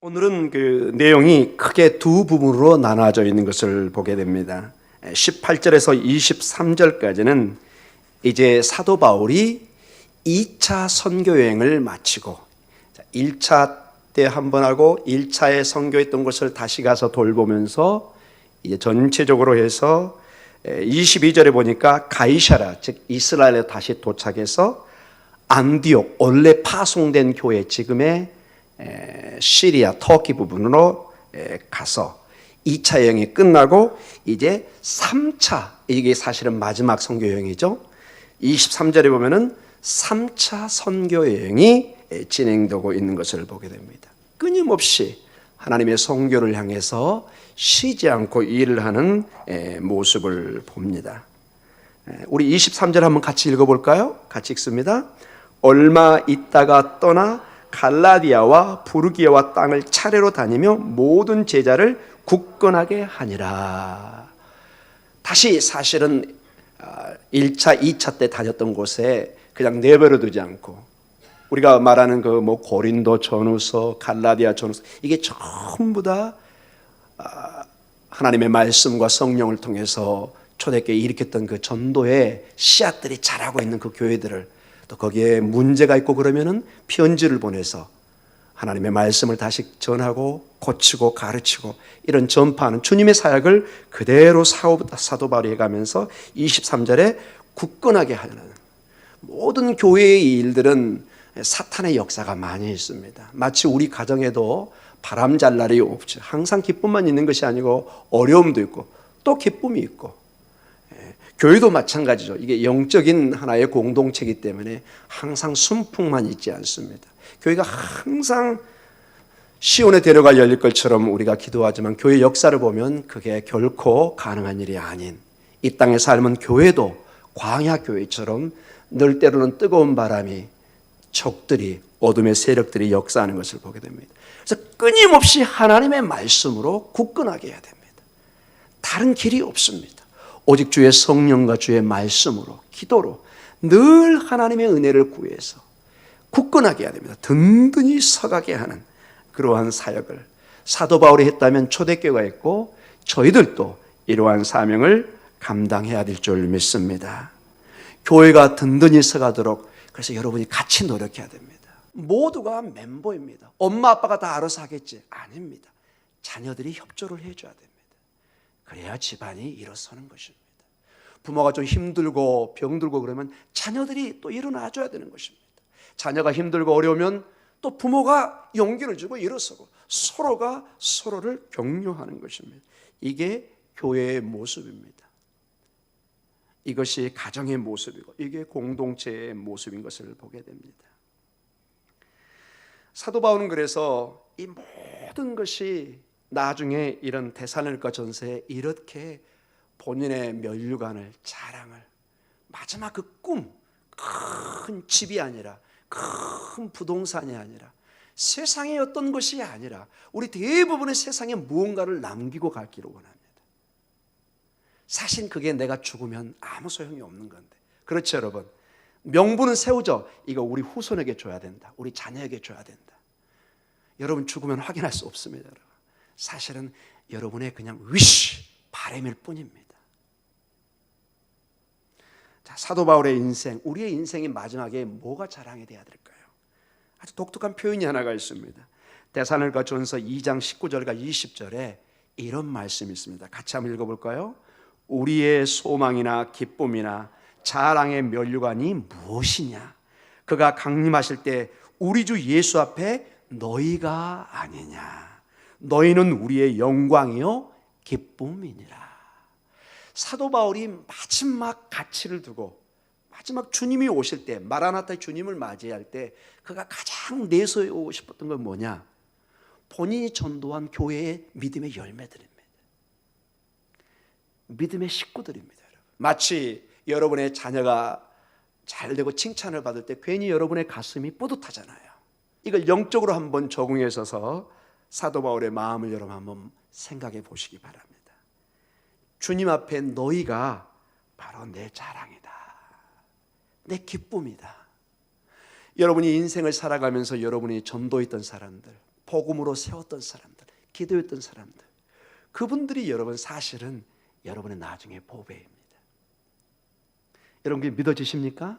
오늘은 그 내용이 크게 두 부분으로 나눠져 있는 것을 보게 됩니다. 18절에서 23절까지는 이제 사도 바울이 2차 선교 여행을 마치고 1차 때 한 번 하고 1차에 선교했던 것을 다시 가서 돌보면서 이제 전체적으로 해서 22절에 보니까 가이사랴 즉 이스라엘에 다시 도착해서 안디옥 원래 파송된 교회 지금의 시리아 터키 부분으로 가서 2차 여행이 끝나고 이제 3차 이게 사실은 마지막 선교 여행이죠. 23절에 보면은 3차 선교 여행이 진행되고 있는 것을 보게 됩니다. 끊임없이 하나님의 선교를 향해서 쉬지 않고 일을 하는 모습을 봅니다. 우리 23절 한번 같이 읽어볼까요? 같이 읽습니다. 얼마 있다가 떠나 갈라디아와 부르기아와 땅을 차례로 다니며 모든 제자를 굳건하게 하니라. 다시 사실은 1차, 2차 때 다녔던 곳에 그냥 내버려 두지 않고 우리가 말하는 그 뭐 고린도 전후서, 갈라디아 전후서 이게 전부 다 하나님의 말씀과 성령을 통해서 초대교회에 일으켰던 그 전도의 씨앗들이 자라고 있는 그 교회들을 또 거기에 문제가 있고 그러면은 편지를 보내서 하나님의 말씀을 다시 전하고 고치고 가르치고 이런 전파하는 주님의 사역을 그대로 사도 바울이 해가면서 23절에 굳건하게 하는 모든 교회의 일들은 사탄의 역사가 많이 있습니다. 마치 우리 가정에도 바람 잘 날이 없죠. 항상 기쁨만 있는 것이 아니고 어려움도 있고 또 기쁨이 있고 교회도 마찬가지죠. 이게 영적인 하나의 공동체이기 때문에 항상 순풍만 있지 않습니다. 교회가 항상 시온에 데려가 열릴 것처럼 우리가 기도하지만 교회 역사를 보면 그게 결코 가능한 일이 아닌 이 땅의 삶은 교회도 광야 교회처럼 늘 때로는 뜨거운 바람이 적들이 어둠의 세력들이 역사하는 것을 보게 됩니다. 그래서 끊임없이 하나님의 말씀으로 굳건하게 해야 됩니다. 다른 길이 없습니다. 오직 주의 성령과 주의 말씀으로 기도로 늘 하나님의 은혜를 구해서 굳건하게 해야 됩니다. 든든히 서가게 하는 그러한 사역을 사도 바울이 했다면 초대교회가 했고 저희들도 이러한 사명을 감당해야 될 줄 믿습니다. 교회가 든든히 서가도록 그래서 여러분이 같이 노력해야 됩니다. 모두가 멤버입니다. 엄마 아빠가 다 알아서 하겠지? 아닙니다. 자녀들이 협조를 해줘야 됩니다. 그래야 집안이 일어서는 것입니다. 부모가 좀 힘들고 병들고 그러면 자녀들이 또 일어나줘야 되는 것입니다. 자녀가 힘들고 어려우면 또 부모가 용기를 주고 일어서고 서로가 서로를 격려하는 것입니다. 이게 교회의 모습입니다. 이것이 가정의 모습이고 이게 공동체의 모습인 것을 보게 됩니다. 사도 바울은 그래서 이 모든 것이 나중에 이런 데살로니가 전서에 이렇게 본인의 면류관을 자랑을 마지막 그 꿈, 큰 집이 아니라 큰 부동산이 아니라 세상의 어떤 것이 아니라 우리 대부분의 세상에 무언가를 남기고 가기를 원합니다. 사실 그게 내가 죽으면 아무 소용이 없는 건데 그렇죠 여러분? 명분은 세우죠. 이거 우리 후손에게 줘야 된다. 우리 자녀에게 줘야 된다. 여러분 죽으면 확인할 수 없습니다. 여러분. 사실은 여러분의 그냥 바람일 뿐입니다. 자, 사도 바울의 인생, 우리의 인생의 마지막에 뭐가 자랑이 돼야 될까요? 아주 독특한 표현이 하나가 있습니다. 데살로니가 전서 2장 19절과 20절에 이런 말씀이 있습니다. 같이 한번 읽어볼까요? 우리의 소망이나 기쁨이나 자랑의 면류관이 무엇이냐? 그가 강림하실 때 우리 주 예수 앞에 너희가 아니냐? 너희는 우리의 영광이요 기쁨이니라. 사도 바울이 마지막 가치를 두고 마지막 주님이 오실 때 마라나타 주님을 맞이할 때 그가 가장 내세우고 싶었던 건 뭐냐? 본인이 전도한 교회의 믿음의 열매들입니다. 믿음의 식구들입니다. 마치 여러분의 자녀가 잘 되고 칭찬을 받을 때 괜히 여러분의 가슴이 뿌듯하잖아요. 이걸 영적으로 한번 적용해서 사도 바울의 마음을 여러분 한번 생각해 보시기 바랍니다. 주님 앞에 너희가 바로 내 자랑이다. 내 기쁨이다. 여러분이 인생을 살아가면서 여러분이 전도했던 사람들, 복음으로 세웠던 사람들, 기도했던 사람들, 그분들이 여러분 사실은 여러분의 나중에 보배입니다. 여러분 그게 믿어지십니까?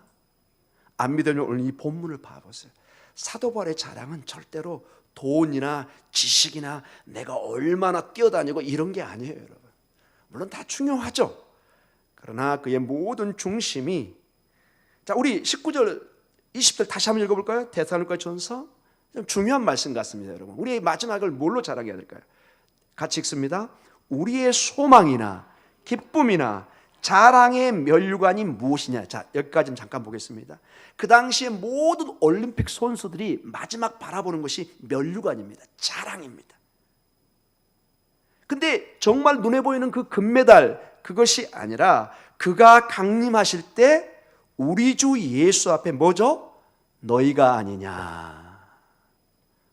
안 믿으면 오늘 이 본문을 봐보세요. 사도 바울의 자랑은 절대로 돈이나 지식이나 내가 얼마나 뛰어다니고 이런 게 아니에요, 여러분. 물론 다 중요하죠. 그러나 그의 모든 중심이, 자, 우리 19절, 20절 다시 한번 읽어볼까요? 데살로니가 전서. 좀 중요한 말씀 같습니다, 여러분. 우리의 마지막을 뭘로 자랑해야 될까요? 같이 읽습니다. 우리의 소망이나 기쁨이나 자랑의 면류관이 무엇이냐. 자, 여기까지 잠깐 보겠습니다. 그 당시에 모든 올림픽 선수들이 마지막 바라보는 것이 면류관입니다. 자랑입니다. 근데 정말 눈에 보이는 그 금메달, 그것이 아니라 그가 강림하실 때 우리 주 예수 앞에 뭐죠? 너희가 아니냐.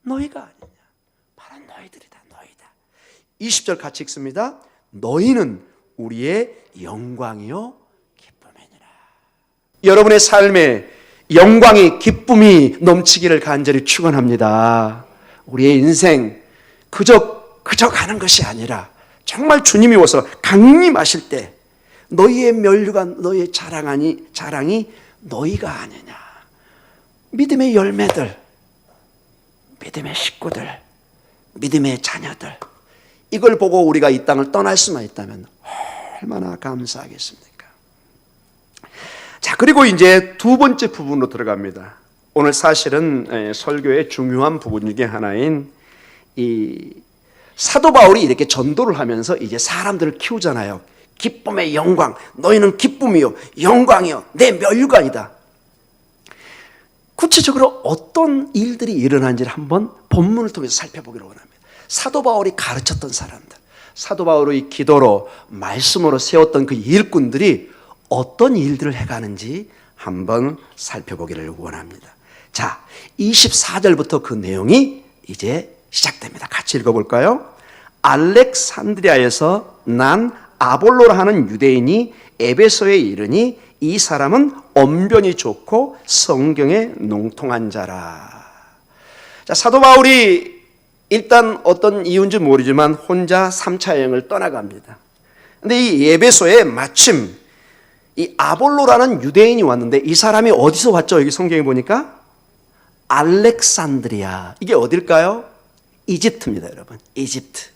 너희가 아니냐. 바로 너희들이다. 너희다. 20절 같이 읽습니다. 너희는 우리의 영광이요 기쁨이니라. 여러분의 삶에 영광이, 기쁨이 넘치기를 간절히 축원합니다. 우리의 인생 그저 가는 것이 아니라 정말 주님이 오셔서 강림하실 때 너희의 면류관, 너희의 자랑이 너희가 아니냐. 믿음의 열매들, 믿음의 식구들, 믿음의 자녀들, 이걸 보고 우리가 이 땅을 떠날 수만 있다면 얼마나 감사하겠습니까? 자, 그리고 이제 두 번째 부분으로 들어갑니다. 오늘 사실은 설교의 중요한 부분 중에 하나인 이 사도 바울이 이렇게 전도를 하면서 이제 사람들을 키우잖아요. 기쁨의 영광, 너희는 기쁨이요 영광이요 내 면류관이다. 구체적으로 어떤 일들이 일어난지를 한번 본문을 통해서 살펴보기를 원합니다. 사도 바울이 가르쳤던 사람들, 사도 바울의 기도로 말씀으로 세웠던 그 일꾼들이 어떤 일들을 해가는지 한번 살펴보기를 원합니다. 자, 24절부터 그 내용이 이제 시작됩니다. 같이 읽어볼까요? 알렉산드리아에서 난 아볼로라 하는 유대인이 에베소에 이르니 이 사람은 언변이 좋고 성경에 농통한 자라. 자, 사도 바울이 일단 어떤 이유인지 모르지만 혼자 3차 여행을 떠나갑니다. 근데 이 에베소에 마침 이 아볼로라는 유대인이 왔는데 이 사람이 어디서 왔죠? 여기 성경에 보니까 알렉산드리아. 이게 어딜까요? 이집트입니다, 여러분. 이집트.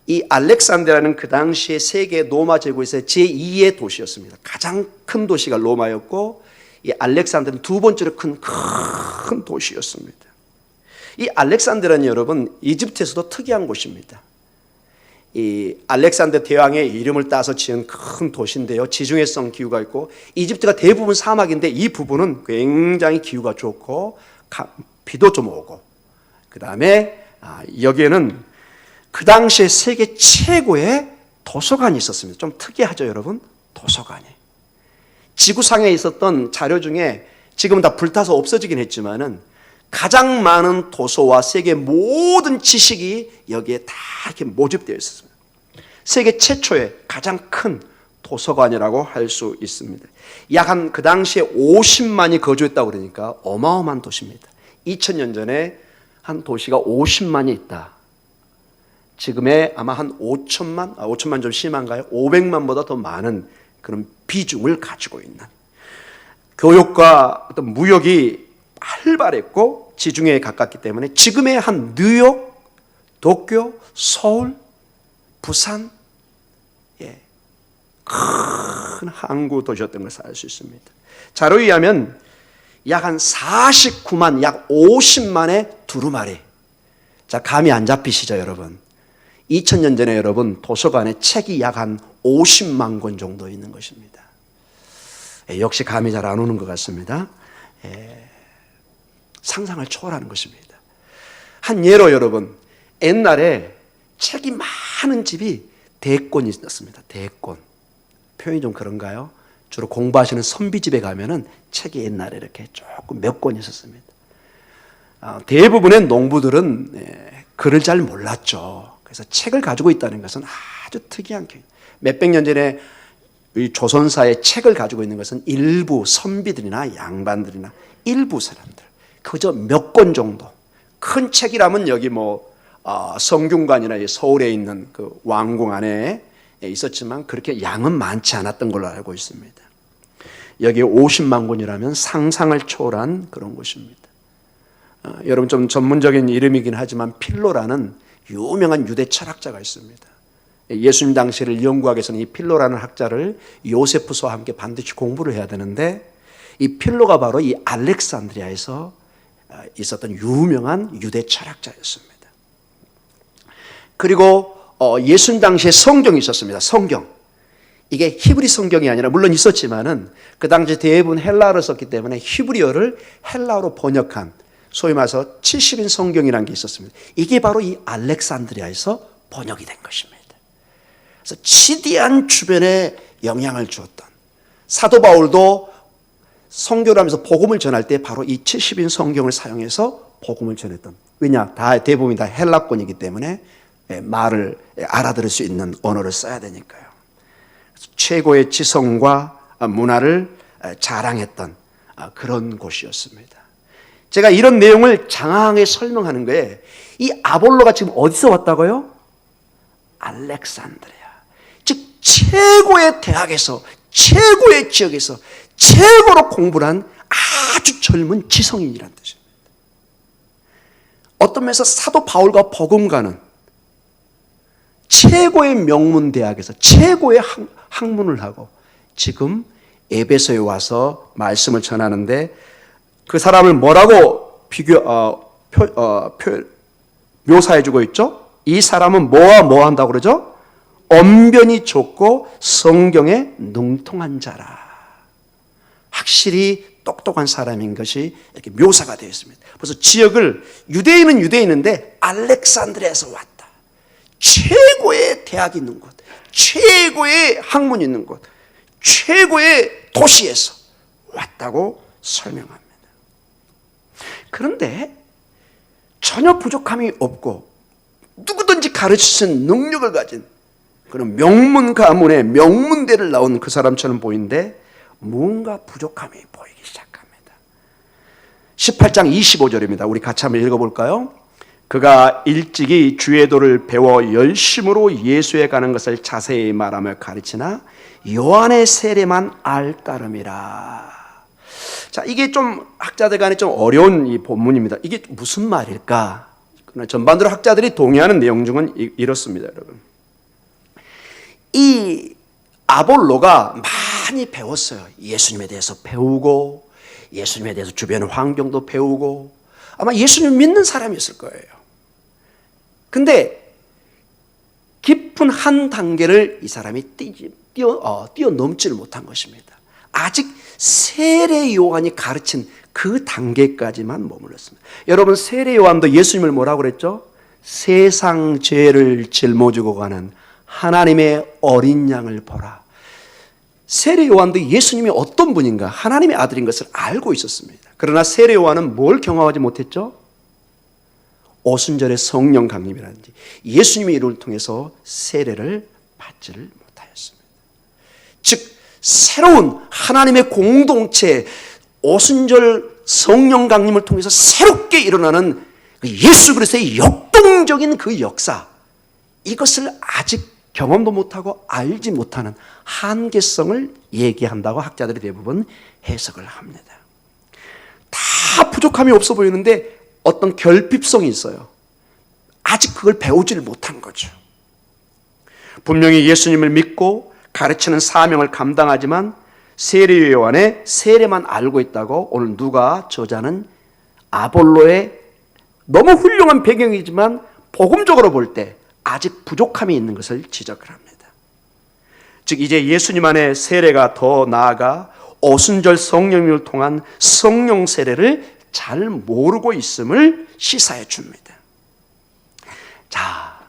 이 알렉산드리아는 그 당시에 세계 로마 제국에서 제2의 도시였습니다. 가장 큰 도시가 로마였고 이 알렉산드리아는 두 번째로 큰 도시였습니다. 이 알렉산드리아는 여러분 이집트에서도 특이한 곳입니다. 이 알렉산더 대왕의 이름을 따서 지은 큰 도시인데요. 지중해성 기후가 있고 이집트가 대부분 사막인데 이 부분은 굉장히 기후가 좋고 비도 좀 오고 그 다음에 여기에는 그 당시에 세계 최고의 도서관이 있었습니다. 좀 특이하죠, 여러분? 도서관이. 지구상에 있었던 자료 중에 지금은 다 불타서 없어지긴 했지만은 가장 많은 도서와 세계 모든 지식이 여기에 다 이렇게 모집되어 있었습니다. 세계 최초의 가장 큰 도서관이라고 할 수 있습니다. 약 한 그 당시에 50만이 거주했다고 그러니까 어마어마한 도시입니다. 2000년 전에 한 도시가 50만이 있다. 지금의 아마 한 5천만 좀 심한가요? 500만보다 더 많은 그런 비중을 가지고 있는 교육과 어떤 무역이 활발했고 지중해에 가깝기 때문에 지금의 한 뉴욕, 도쿄, 서울, 부산 큰 항구 도시였던 것을 알 수 있습니다. 자료에 의하면 약 한 49만, 약 50만의 두루마리. 자, 감이 안 잡히시죠, 여러분? 2000년 전에 여러분 도서관에 책이 약 한 50만 권 정도 있는 것입니다. 역시 감이 잘 안 오는 것 같습니다. 상상을 초월하는 것입니다. 한 예로 여러분, 옛날에 책이 많은 집이 대권이 있었습니다. 대권. 표현이 좀 그런가요? 주로 공부하시는 선비집에 가면은 책이 옛날에 이렇게 조금 몇 권 있었습니다. 대부분의 농부들은 글을 잘 몰랐죠. 그래서 책을 가지고 있다는 것은 아주 특이한 게 몇백 년 전에 이 조선사에 책을 가지고 있는 것은 일부 선비들이나 양반들이나 일부 사람들 그저 몇 권 정도 큰 책이라면 여기 성균관이나 서울에 있는 그 왕궁 안에 있었지만 그렇게 양은 많지 않았던 걸로 알고 있습니다. 여기 50만 권이라면 상상을 초월한 그런 곳입니다. 여러분 좀 전문적인 이름이긴 하지만 필로라는 유명한 유대 철학자가 있습니다. 예수님 당시를 연구하기 위해서는 이 필로라는 학자를 요세푸스와 함께 반드시 공부를 해야 되는데 이 필로가 바로 이 알렉산드리아에서 있었던 유명한 유대 철학자였습니다. 그리고 예수님 당시에 성경이 있었습니다. 성경. 이게 히브리 성경이 아니라 물론 있었지만은 그 당시 대부분 헬라어를 썼기 때문에 히브리어를 헬라어로 번역한 소위 말해서 70인 성경이라는 게 있었습니다. 이게 바로 이 알렉산드리아에서 번역이 된 것입니다. 그래서 지대한 주변에 영향을 주었던 사도 바울도 선교를 하면서 복음을 전할 때 바로 이 70인 성경을 사용해서 복음을 전했던, 왜냐? 대부분이 다 헬라권이기 때문에 말을 알아들을 수 있는 언어를 써야 되니까요. 최고의 지성과 문화를 자랑했던 그런 곳이었습니다. 제가 이런 내용을 장황하게 설명하는 거에 이 아볼로가 지금 어디서 왔다고요? 알렉산드리아. 즉 최고의 대학에서, 최고의 지역에서 최고로 공부를 한 아주 젊은 지성인이라는 뜻입니다. 어떤 면에서 사도 바울과 복음가는 최고의 명문 대학에서 최고의 학문을 하고 지금 에베소에 와서 말씀을 전하는데 그 사람을 뭐라고 묘사해주고 있죠? 이 사람은 뭐와 뭐 한다고 그러죠? 언변이 좋고 성경에 능통한 자라. 확실히 똑똑한 사람인 것이 이렇게 묘사가 되어 있습니다. 그래서 지역을 유대인은 유대인인데 알렉산드리아에서 왔다. 최고의 대학이 있는 곳, 최고의 학문이 있는 곳, 최고의 도시에서 왔다고 설명합니다. 그런데 전혀 부족함이 없고 누구든지 가르칠 수 있는 능력을 가진 그런 명문 가문의 명문대를 나온 그 사람처럼 보이는데 뭔가 부족함이 보이기 시작합니다. 18장 25절입니다. 우리 같이 한번 읽어볼까요? 그가 일찍이 주의 도를 배워 열심으로 예수에 가는 것을 자세히 말하며 가르치나 요한의 세례만 알까름이라. 자, 이게 좀 학자들 간에 좀 어려운 이 본문입니다. 이게 무슨 말일까? 전반적으로 학자들이 동의하는 내용 중은 이렇습니다, 여러분. 이 아볼로가 많이 배웠어요. 예수님에 대해서 배우고, 예수님에 대해서 주변 환경도 배우고, 아마 예수님 믿는 사람이었을 거예요. 근데 깊은 한 단계를 이 사람이 뛰어넘지를 못한 것입니다. 아직 세례 요한이 가르친 그 단계까지만 머물렀습니다. 여러분, 세례 요한도 예수님을 뭐라고 그랬죠? 세상 죄를 짊어지고 가는 하나님의 어린 양을 보라. 세례 요한도 예수님이 어떤 분인가, 하나님의 아들인 것을 알고 있었습니다. 그러나 세례 요한은 뭘 경험하지 못했죠? 오순절의 성령 강림이라든지 예수님의 이름을 통해서 세례를 받지를 못하였습니다. 즉 새로운 하나님의 공동체, 오순절 성령 강림을 통해서 새롭게 일어나는 예수 그리스도의 역동적인 그 역사, 이것을 아직 경험도 못하고 알지 못하는 한계성을 얘기한다고 학자들이 대부분 해석을 합니다. 다 부족함이 없어 보이는데 어떤 결핍성이 있어요. 아직 그걸 배우지를 못한 거죠. 분명히 예수님을 믿고 가르치는 사명을 감당하지만 세례 요한의 세례만 알고 있다고 오늘 누가 저자는 아볼로의 너무 훌륭한 배경이지만 복음적으로 볼 때 아직 부족함이 있는 것을 지적을 합니다. 즉 이제 예수님 안에 세례가 더 나아가 오순절 성령을 통한 성령 세례를 잘 모르고 있음을 시사해 줍니다. 자,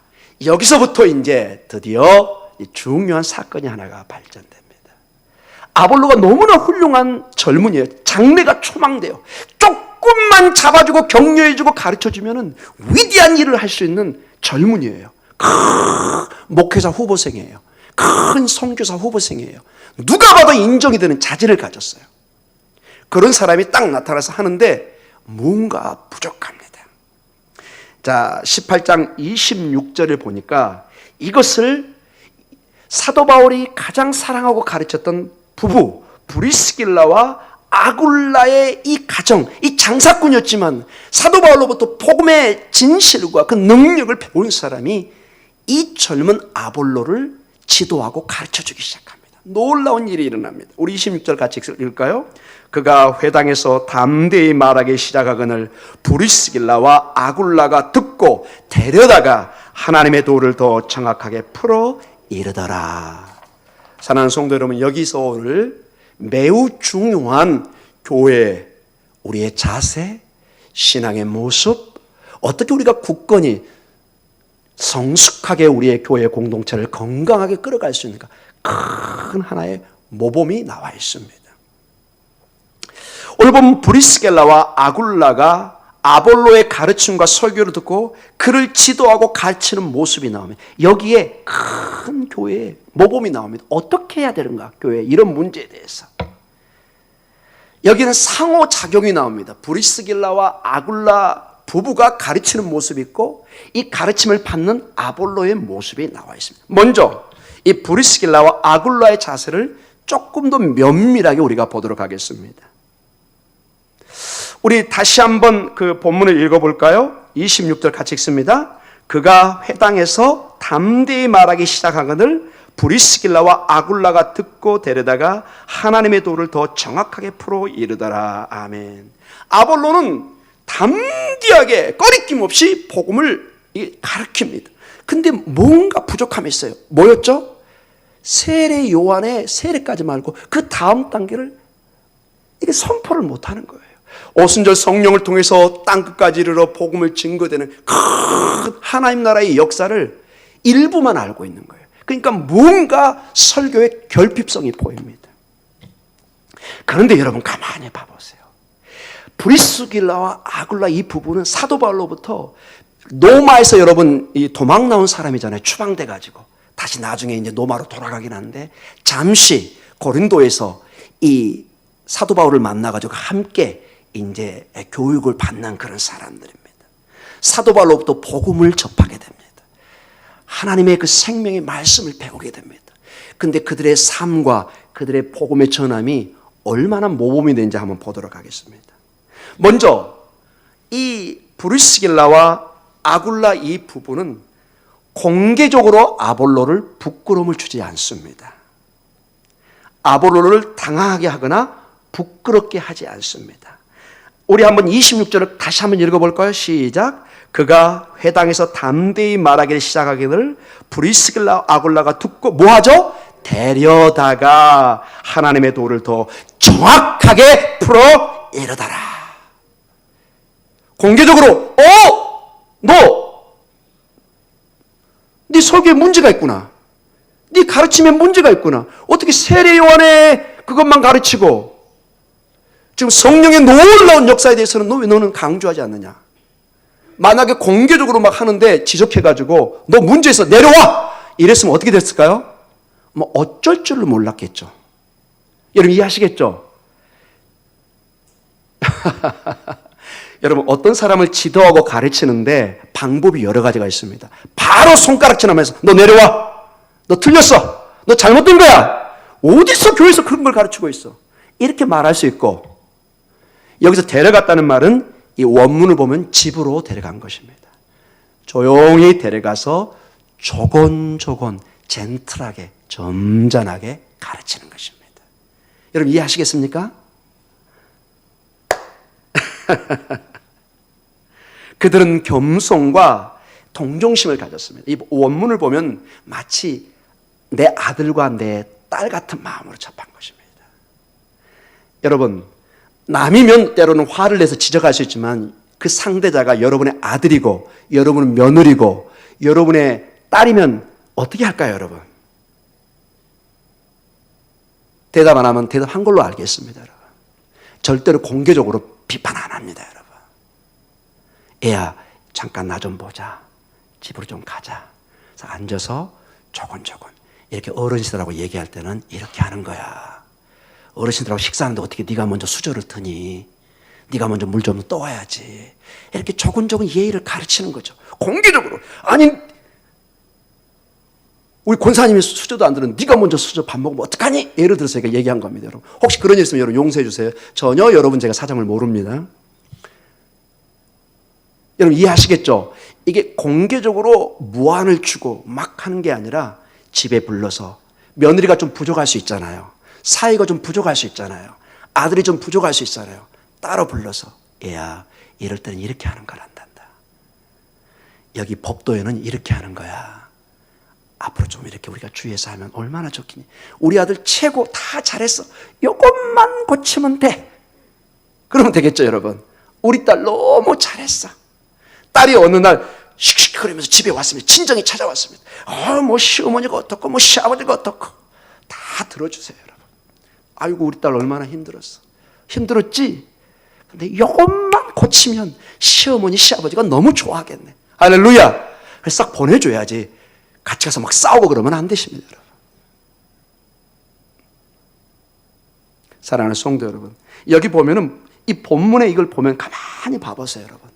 여기서부터 이제 드디어 중요한 사건이 하나가 발전됩니다. 아볼로가 너무나 훌륭한 젊은이에요. 장래가 초망돼요. 조금만 잡아주고 격려해주고 가르쳐주면 위대한 일을 할 수 있는 젊은이에요. 큰 목회자 후보생이에요. 큰 선교사 후보생이에요. 누가 봐도 인정이 되는 자질을 가졌어요. 그런 사람이 딱 나타나서 하는데 뭔가 부족합니다. 자, 18장 26절을 보니까 이것을 사도 바울이 가장 사랑하고 가르쳤던 부부 브리스길라와 아굴라의 이 가정, 이 장사꾼이었지만 사도 바울로부터 복음의 진실과 그 능력을 배운 사람이 이 젊은 아볼로를 지도하고 가르쳐주기 시작합니다. 놀라운 일이 일어납니다. 우리 26절 같이 읽을까요? 그가 회당에서 담대히 말하기 시작하거늘 브리스길라와 아굴라가 듣고 데려다가 하나님의 도를 더 정확하게 풀어 이르더라. 사랑하는 성도 여러분, 여기서 오늘 매우 중요한 교회, 우리의 자세, 신앙의 모습, 어떻게 우리가 굳건히 성숙하게 우리의 교회 공동체를 건강하게 끌어갈 수 있는가, 큰 하나의 모범이 나와 있습니다. 오늘 보면 브리스길라와 아굴라가 아볼로의 가르침과 설교를 듣고 그를 지도하고 가르치는 모습이 나오면 여기에 큰 교회의 모범이 나옵니다. 어떻게 해야 되는가, 교회 이런 문제에 대해서. 여기는 상호작용이 나옵니다. 브리스길라와 아굴라 부부가 가르치는 모습이 있고 이 가르침을 받는 아볼로의 모습이 나와 있습니다. 먼저 이 브리스길라와 아굴라의 자세를 조금 더 면밀하게 우리가 보도록 하겠습니다. 우리 다시 한번 그 본문을 읽어볼까요? 26절 같이 읽습니다. 그가 회당에서 담대히 말하기 시작하거늘 브리스길라와 아굴라가 듣고 데려다가 하나님의 도를 더 정확하게 풀어 이르더라. 아멘. 아볼로는 담대하게 꺼리낌 없이 복음을 가르칩니다. 근데 뭔가 부족함이 있어요. 뭐였죠? 세례 요한의 세례까지 말고 그 다음 단계를 이게 선포를 못하는 거예요. 오순절 성령을 통해서 땅끝까지 이르러 복음을 증거되는 큰 하나님 나라의 역사를 일부만 알고 있는 거예요. 그러니까 뭔가 설교의 결핍성이 보입니다. 그런데 여러분 가만히 봐보세요. 브리스길라와 아굴라 이 부부는 사도 바울로부터 노마에서 여러분 이 도망 나온 사람이잖아요. 추방돼 가지고 다시 나중에 이제 노마로 돌아가긴 하는데 잠시 고린도에서 이 사도 바울을 만나 가지고 함께 이제 교육을 받는 그런 사람들입니다. 사도 바울로부터 복음을 접하게 됩니다. 하나님의 그 생명의 말씀을 배우게 됩니다. 근데 그들의 삶과 그들의 복음의 전함이 얼마나 모범이 되는지 한번 보도록 하겠습니다. 먼저 이 브리스길라와 아굴라 이 부부는 공개적으로 아볼로를 부끄러움을 주지 않습니다. 아볼로를 당황하게 하거나 부끄럽게 하지 않습니다. 우리 한번 26절을 다시 한번 읽어볼까요? 시작. 그가 회당에서 담대히 말하기를 시작하기를 브리스길라 아굴라가 듣고 뭐하죠? 데려다가 하나님의 도를 더 정확하게 풀어 이르더라. 공개적으로 네 설교에 문제가 있구나. 네 가르침에 문제가 있구나. 어떻게 세례 요한의 그것만 가르치고 지금 성령의 놀라운 역사에 대해서는 왜 너는 강조하지 않느냐. 만약에 공개적으로 막 하는데 지적해가지고 너 문제 있어 내려와 이랬으면 어떻게 됐을까요? 뭐 어쩔 줄을 몰랐겠죠. 여러분 이해하시겠죠? 여러분 어떤 사람을 지도하고 가르치는데 방법이 여러 가지가 있습니다. 바로 손가락질하면서 너 내려와, 너 틀렸어, 너 잘못된 거야, 어디서 교회에서 그런 걸 가르치고 있어, 이렇게 말할 수 있고, 여기서 데려갔다는 말은 이 원문을 보면 집으로 데려간 것입니다. 조용히 데려가서 조곤조곤 젠틀하게 점잖하게 가르치는 것입니다. 여러분 이해하시겠습니까? 그들은 겸손과 동정심을 가졌습니다. 이 원문을 보면 마치 내 아들과 내 딸 같은 마음으로 접한 것입니다. 여러분 남이면 때로는 화를 내서 지적할 수 있지만 그 상대자가 여러분의 아들이고 여러분의 며느리고 여러분의 딸이면 어떻게 할까요, 여러분? 대답 안 하면 대답한 걸로 알겠습니다, 여러분. 절대로 공개적으로 비판 안 합니다, 여러분. 애야, 잠깐 나 좀 보자. 집으로 좀 가자. 그래서 앉아서 조곤조곤 이렇게 어르신들하고 얘기할 때는 이렇게 하는 거야. 어르신들하고 식사하는데 어떻게 네가 먼저 수저를 트니? 네가 먼저 물 좀 떠와야지. 이렇게 조근조근 예의를 가르치는 거죠. 공개적으로. 아니, 우리 권사님이 수저도 안 들은 네가 먼저 수저 밥 먹으면 어떡하니? 예를 들어서 제가 얘기한 겁니다. 여러분. 혹시 그런 일 있으면 여러분 용서해 주세요. 전혀 여러분 제가 사정을 모릅니다. 여러분 이해하시겠죠? 이게 공개적으로 무안을 주고 막 하는 게 아니라 집에 불러서 며느리가 좀 부족할 수 있잖아요. 사위가 좀 부족할 수 있잖아요. 아들이 좀 부족할 수 있잖아요. 따로 불러서 얘야 이럴 때는 이렇게 하는 걸 한단다. 여기 법도에는 이렇게 하는 거야. 앞으로 좀 이렇게 우리가 주의해서 하면 얼마나 좋겠니. 우리 아들 최고 다 잘했어. 이것만 고치면 돼. 그러면 되겠죠 여러분. 우리 딸 너무 잘했어. 딸이 어느 날 씩씩거리면서 집에 왔습니다. 친정이 찾아왔습니다. 뭐 시어머니가 어떻고 뭐 시아버지가 어떻고 다 들어주세요 여러분. 아이고 우리 딸 얼마나 힘들었어. 힘들었지? 근데 이것만 고치면 시어머니 시아버지가 너무 좋아하겠네. 할렐루야. 그래서 싹 보내줘야지. 같이 가서 막 싸우고 그러면 안 되십니다 여러분. 사랑하는 성도 여러분, 여기 보면은 이 본문에 이걸 보면 가만히 봐보세요 여러분.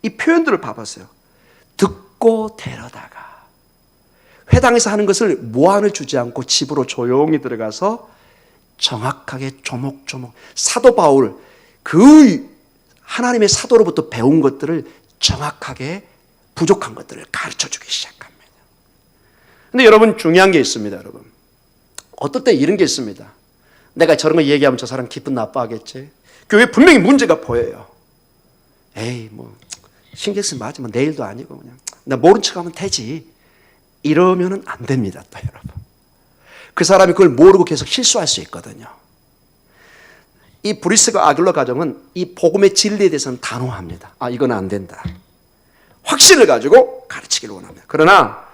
이 표현들을 봐보세요. 듣고 데려다가. 회당에서 하는 것을 무안을 주지 않고 집으로 조용히 들어가서 정확하게 조목조목. 사도 바울 그 하나님의 사도로부터 배운 것들을 정확하게 부족한 것들을 가르쳐주기 시작합니다. 근데 여러분 중요한 게 있습니다 여러분. 어떨 때 이런 게 있습니다. 내가 저런 거 얘기하면 저 사람 기분 나빠하겠지. 교회에 분명히 문제가 보여요. 에이 뭐 신경 쓰지 마지 뭐 내일도 아니고 그냥 나 모른 척하면 되지. 이러면은 안 됩니다 또 여러분. 그 사람이 그걸 모르고 계속 실수할 수 있거든요. 이 브리스가 아굴라 가정은 이 복음의 진리에 대해서는 단호합니다. 아 이건 안 된다. 확신을 가지고 가르치기를 원합니다. 그러나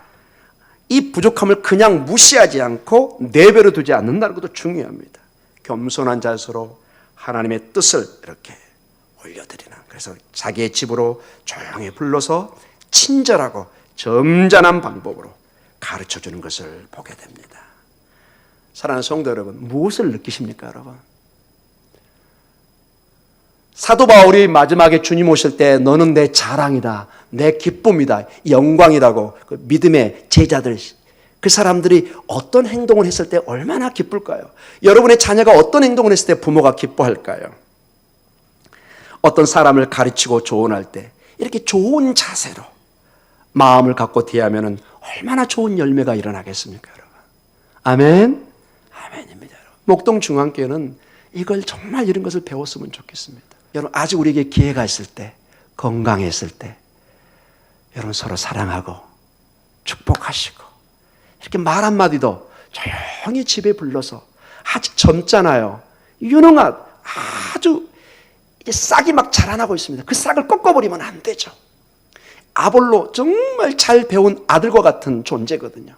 이 부족함을 그냥 무시하지 않고 내버려 두지 않는다는 것도 중요합니다. 겸손한 자세로 하나님의 뜻을 이렇게 올려드리는. 그래서 자기의 집으로 조용히 불러서 친절하고 점잖은 방법으로 가르쳐주는 것을 보게 됩니다. 사랑하는 성도 여러분, 무엇을 느끼십니까 여러분? 사도 바울이 마지막에 주님 오실 때 너는 내 자랑이다, 내 기쁨이다, 영광이라고 그 믿음의 제자들, 그 사람들이 어떤 행동을 했을 때 얼마나 기쁠까요? 여러분의 자녀가 어떤 행동을 했을 때 부모가 기뻐할까요? 어떤 사람을 가르치고 조언할 때 이렇게 좋은 자세로 마음을 갖고 대하면 얼마나 좋은 열매가 일어나겠습니까 여러분? 아멘? 아멘입니다 여러분. 목동중앙교회는 이걸 정말 이런 것을 배웠으면 좋겠습니다. 여러분 아직 우리에게 기회가 있을 때, 건강했을 때 여러분 서로 사랑하고 축복하시고 이렇게 말 한마디도 조용히 집에 불러서 아직 젊잖아요. 유능한 아주 이제 싹이 막 자라나고 있습니다. 그 싹을 꺾어버리면 안 되죠. 아볼로 정말 잘 배운 아들과 같은 존재거든요.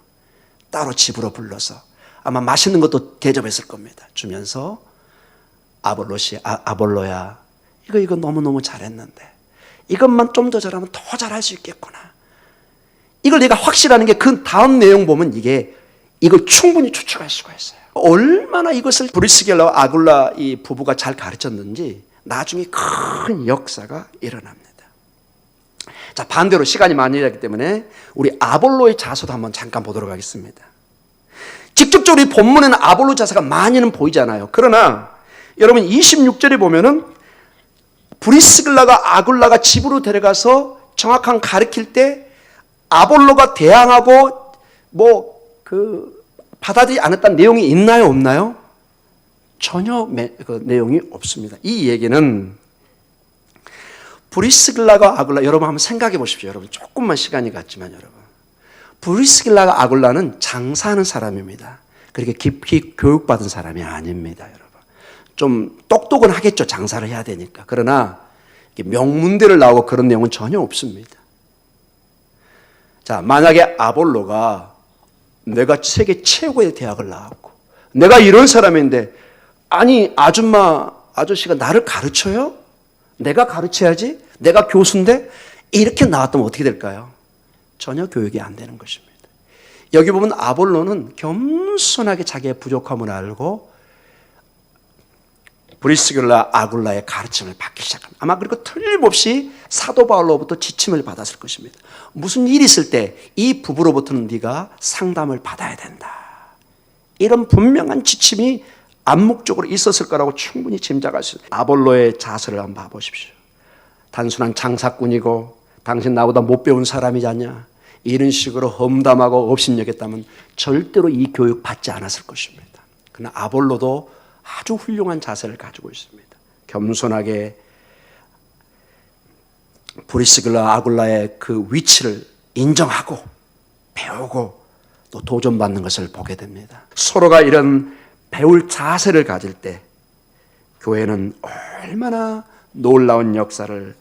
따로 집으로 불러서 아마 맛있는 것도 대접했을 겁니다. 주면서 아볼로야 이거 너무너무 잘했는데 이것만 좀 더 잘하면 더 잘할 수 있겠구나. 이걸 내가 확실하는 게 그 다음 내용 보면 이걸 충분히 추측할 수가 있어요. 얼마나 이것을 브리스길라와 아굴라 이 부부가 잘 가르쳤는지 나중에 큰 역사가 일어납니다. 자, 반대로 시간이 많이 나기 때문에 우리 아볼로의 자서도 한번 잠깐 보도록 하겠습니다. 직접적으로 이 본문에는 아볼로 자서가 많이는 보이잖아요. 그러나 여러분 26절에 보면은 브리스길라가 아굴라가 집으로 데려가서 정확한 가르칠 때 아볼로가 대항하고 받아들이지 않았다는 내용이 있나요, 없나요? 전혀 그 내용이 없습니다. 이 얘기는 브리스길라가 아굴라, 여러분 한번 생각해 보십시오. 여러분 조금만 시간이 갔지만 여러분 브리스길라가 아굴라는 장사하는 사람입니다. 그렇게 깊이 교육받은 사람이 아닙니다. 여러분 좀 똑똑은 하겠죠. 장사를 해야 되니까. 그러나 명문대를 나오고 그런 내용은 전혀 없습니다. 자, 만약에 아볼로가 내가 세계 최고의 대학을 나왔고 내가 이런 사람인데 아니 아저씨가 나를 가르쳐요? 내가 가르쳐야지? 내가 교수인데? 이렇게 나왔다면 어떻게 될까요? 전혀 교육이 안 되는 것입니다. 여기 보면 아볼로는 겸손하게 자기의 부족함을 알고 브리스길라 아굴라의 가르침을 받기 시작합니다. 아마 그리고 틀림없이 사도 바울로부터 지침을 받았을 것입니다. 무슨 일이 있을 때 이 부부로부터는 네가 상담을 받아야 된다. 이런 분명한 지침이 암묵적으로 있었을 거라고 충분히 짐작할 수 있어요. 아볼로의 자세를 한번 봐보십시오. 단순한 장사꾼이고 당신 나보다 못 배운 사람이지 않냐, 이런 식으로 험담하고 업신여겼다면 절대로 이 교육 받지 않았을 것입니다. 그러나 아볼로도 아주 훌륭한 자세를 가지고 있습니다. 겸손하게 브리스길라 아굴라의 그 위치를 인정하고 배우고 또 도전받는 것을 보게 됩니다. 서로가 이런 배울 자세를 가질 때 교회는 얼마나 놀라운 역사를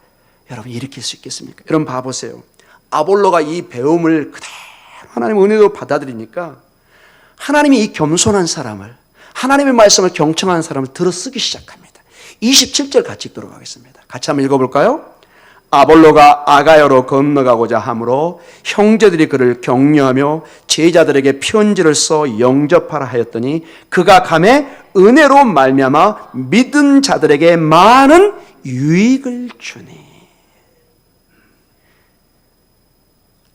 여러분 일으킬 수 있겠습니까? 여러분 봐보세요. 아볼로가 이 배움을 그대로 하나님의 은혜로 받아들이니까 하나님이 이 겸손한 사람을, 하나님의 말씀을 경청하는 사람을 들어 쓰기 시작합니다. 27절 같이 읽도록 하겠습니다. 같이 한번 읽어볼까요? 아볼로가 아가야로 건너가고자 하므로 형제들이 그를 격려하며 제자들에게 편지를 써 영접하라 하였더니 그가 감에 은혜로 말미암아 믿은 자들에게 많은 유익을 주니.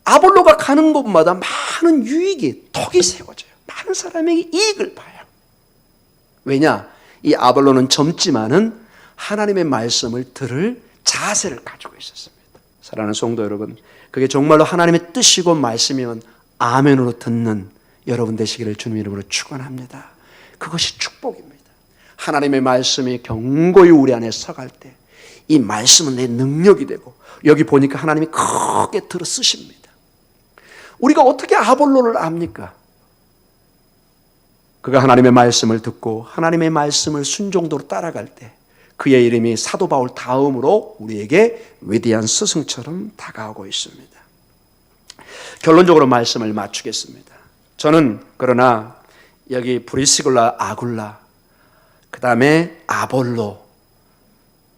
아볼로가 가는 곳마다 많은 유익이, 덕이 세워져요. 많은 사람에게 이익을 봐요. 왜냐? 이 아볼로는 젊지만은 하나님의 말씀을 들을 자세를 가지고 있었습니다. 사랑하는 성도 여러분, 그게 정말로 하나님의 뜻이고 말씀이면 아멘으로 듣는 여러분 되시기를 주님 이름으로 축원합니다. 그것이 축복입니다. 하나님의 말씀이 견고히 우리 안에 서갈 때 이 말씀은 내 능력이 되고, 여기 보니까 하나님이 크게 들어 쓰십니다. 우리가 어떻게 아볼로를 압니까? 그가 하나님의 말씀을 듣고 하나님의 말씀을 순종도로 따라갈 때 그의 이름이 사도 바울 다음으로 우리에게 위대한 스승처럼 다가오고 있습니다. 결론적으로 말씀을 맞추겠습니다. 저는 그러나 여기 브리스길라 아굴라, 그 다음에 아볼로,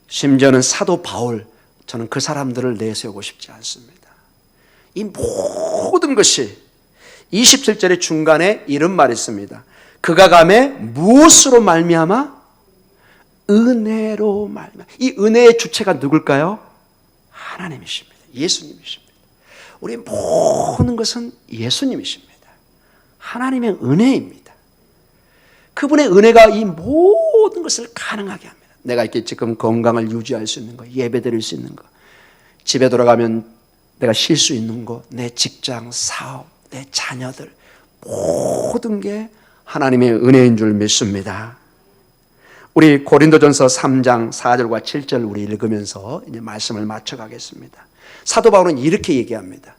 심지어는 사도 바울, 저는 그 사람들을 내세우고 싶지 않습니다. 이 모든 것이 27절의 중간에 이런 말이 있습니다. 그가 감에 무엇으로 말미암아? 은혜로 말미암아. 이 은혜의 주체가 누굴까요? 하나님이십니다. 예수님이십니다. 우리 모든 것은 예수님이십니다. 하나님의 은혜입니다. 그분의 은혜가 이 모든 것을 가능하게 합니다. 내가 이렇게 지금 건강을 유지할 수 있는 거, 예배 드릴 수 있는 거, 집에 돌아가면 내가 쉴 수 있는 거, 내 직장, 사업, 내 자녀들, 모든 게 하나님의 은혜인 줄 믿습니다. 우리 고린도전서 3장 4절과 7절 우리 읽으면서 이제 말씀을 맞춰가겠습니다. 사도 바울은 이렇게 얘기합니다.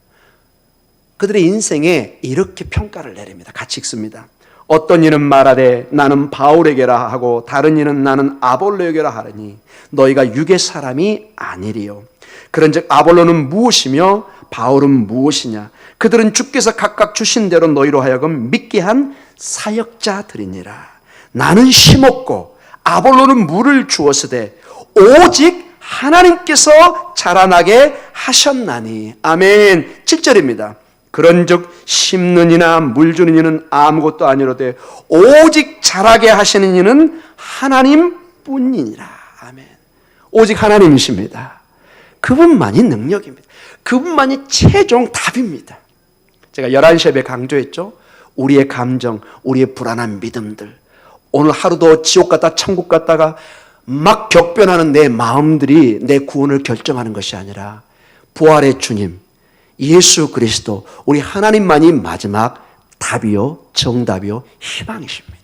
그들의 인생에 이렇게 평가를 내립니다. 같이 읽습니다. 어떤 이는 말하되 나는 바울에게라 하고 다른 이는 나는 아볼로에게라 하느니 너희가 육의 사람이 아니리요. 그런즉 아볼로는 무엇이며 바울은 무엇이냐? 그들은 주께서 각각 주신 대로 너희로 하여금 믿게 한 사역자들이니라. 나는 심었고 아볼로는 물을 주었으되 오직 하나님께서 자라나게 하셨나니. 아멘. 7절입니다. 그런즉 심는 이나 물 주는 이는 아무것도 아니로되 오직 자라게 하시는 이는 하나님뿐이니라. 아멘. 오직 하나님이십니다. 그분만이 능력입니다. 그분만이 최종 답입니다. 제가 11시 예배 강조했죠. 우리의 감정, 우리의 불안한 믿음들, 오늘 하루도 지옥 갔다 천국 갔다가 막 격변하는 내 마음들이 내 구원을 결정하는 것이 아니라 부활의 주님 예수 그리스도, 우리 하나님만이 마지막 답이요, 정답이요, 희망이십니다.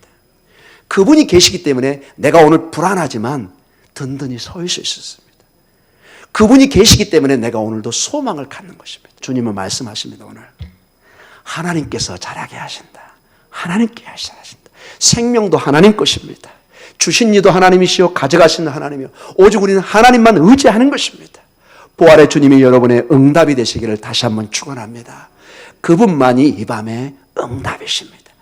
그분이 계시기 때문에 내가 오늘 불안하지만 든든히 서 있을 수 있습니다. 그분이 계시기 때문에 내가 오늘도 소망을 갖는 것입니다. 주님은 말씀하십니다. 오늘 하나님께서 자라게 하신다. 하나님께 하신다. 생명도 하나님 것입니다. 주신 이도 하나님이시요 가져가시는 하나님이요 오직 우리는 하나님만 의지하는 것입니다. 부활의 주님이 여러분의 응답이 되시기를 다시 한번 축원합니다. 그분만이 이 밤에 응답이십니다.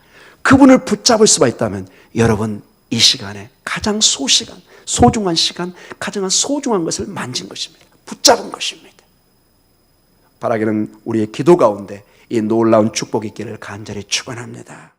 그분을 붙잡을 수가 있다면 여러분 이 시간에 가장 소중한 시간, 가장 소중한 것을 만진 것입니다. 붙잡은 것입니다. 바라기는 우리의 기도 가운데 이 놀라운 축복이 있기를 간절히 축원합니다.